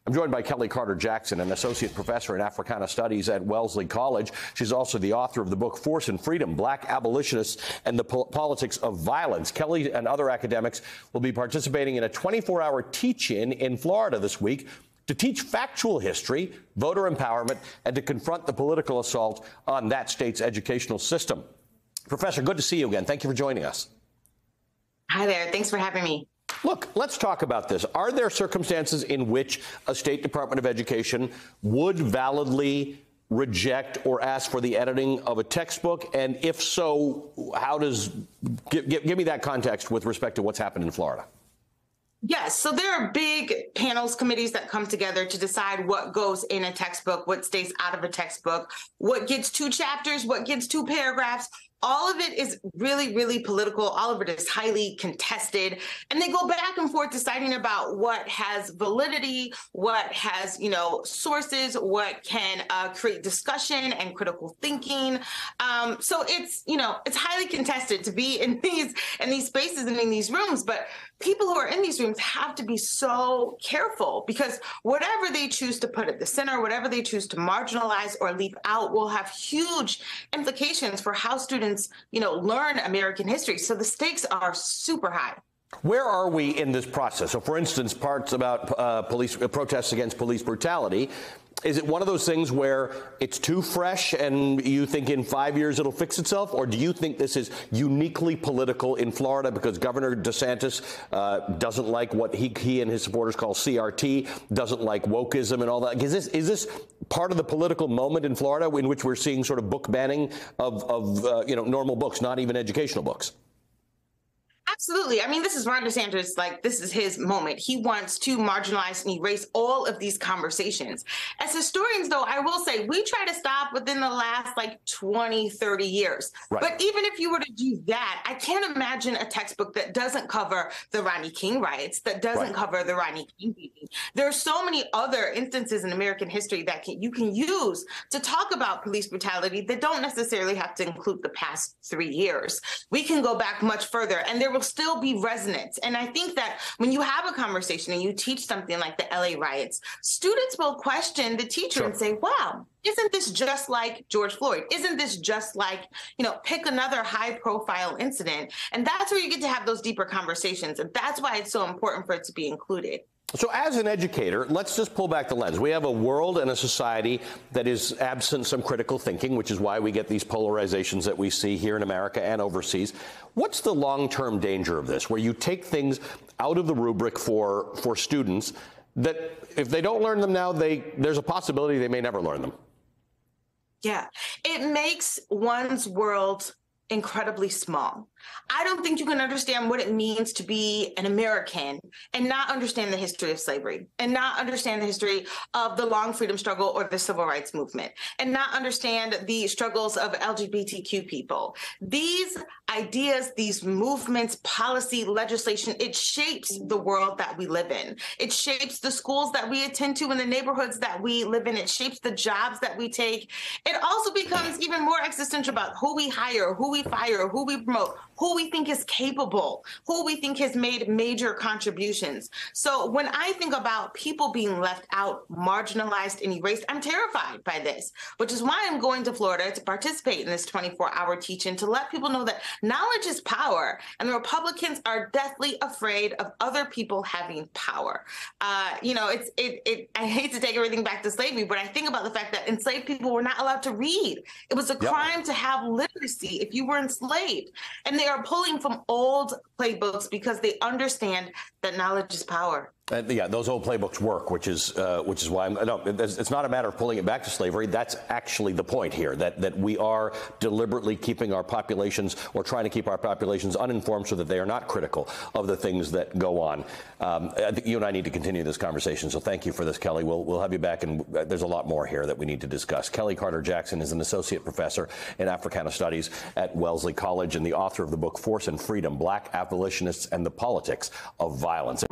I'm joined by Kelly Carter Jackson, an associate professor in Africana Studies at Wellesley College. She's also the author of the book Force and Freedom, Black Abolitionists and the Politics of Violence. Kelly and other academics will be participating in a 24-hour teach-in in Florida this week to teach factual history, voter empowerment, and to confront the political assault on that state's educational system. Professor, good to see you again. Thank you for joining us. Hi there. Thanks for having me. Look, let's talk about this. Are there circumstances in which a State Department of Education would validly reject or ask for the editing of a textbook? And if so, how does give me that context with respect to what's happened in Florida? Yes, so there are big panels, committees that come together to decide what goes in a textbook, what stays out of a textbook, what gets 2 chapters, what gets 2 paragraphs. All of it is really, really political. All of it is highly contested. And they go back and forth deciding about what has validity, what has, sources, what can create discussion and critical thinking. So it's highly contested to be in these spaces and in these rooms. But people who are in these rooms have to be so careful, because whatever they choose to put at the center, whatever they choose to marginalize or leave out will have huge implications for how students learn American history. So the stakes are super high. Where are we in this process? So, for instance, parts about police protests against police brutality. Is it one of those things where it's too fresh and you think in 5 years it'll fix itself? Or do you think this is uniquely political in Florida because Governor DeSantis doesn't like what he and his supporters call CRT, doesn't like wokeism and all that? Is this part of the political moment in Florida in which we're seeing sort of book banning of normal books, not even educational books? Absolutely. I mean, this is Ron DeSantis, this is his moment. He wants to marginalize and erase all of these conversations. As historians, though, I will say we try to stop within the last 20, 30 years. Right. But even if you were to do that, I can't imagine a textbook that doesn't cover the Rodney King riots, that doesn't cover the Rodney King beating. There are so many other instances in American history that you can use to talk about police brutality that don't necessarily have to include the past 3 years. We can go back much further, and there will still be resonance. And I think that when you have a conversation and you teach something like the LA riots, students will question the teacher and say, wow, isn't this just like George Floyd? Isn't this just like, pick another high profile incident? And that's where you get to have those deeper conversations. And that's why it's so important for it to be included. So as an educator, let's just pull back the lens. We have a world and a society that is absent some critical thinking, which is why we get these polarizations that we see here in America and overseas. What's the long-term danger of this, where you take things out of the rubric for students that if they don't learn them now, there's a possibility they may never learn them? Yeah, it makes one's world incredibly small. I don't think you can understand what it means to be an American and not understand the history of slavery, and not understand the history of the long freedom struggle or the civil rights movement, and not understand the struggles of LGBTQ people. These ideas, these movements, policy, legislation, it shapes the world that we live in. It shapes the schools that we attend to and the neighborhoods that we live in. It shapes the jobs that we take. It also becomes even more existential about who we hire, who we fire, who we promote, who we think is capable, who we think has made major contributions. So when I think about people being left out, marginalized, and erased, I'm terrified by this, which is why I'm going to Florida to participate in this 24-hour teach-in to let people know that knowledge is power, and the Republicans are deathly afraid of other people having power. I hate to take everything back to slavery, but I think about the fact that enslaved people were not allowed to read. It was a crime to have literacy if you were enslaved. And they are pulling from old playbooks because they understand that knowledge is power. Yeah, those old playbooks work, which is why it's not a matter of pulling it back to slavery. That's actually the point here, that we are deliberately keeping our populations, or trying to keep our populations uninformed so that they are not critical of the things that go on. I think you and I need to continue this conversation, so thank you for this, Kelly. We'll have you back, and there's a lot more here that we need to discuss. Kelly Carter Jackson is an associate professor in Africana Studies at Wellesley College and the author of the book Force and Freedom, Black Abolitionists and the Politics of Violence.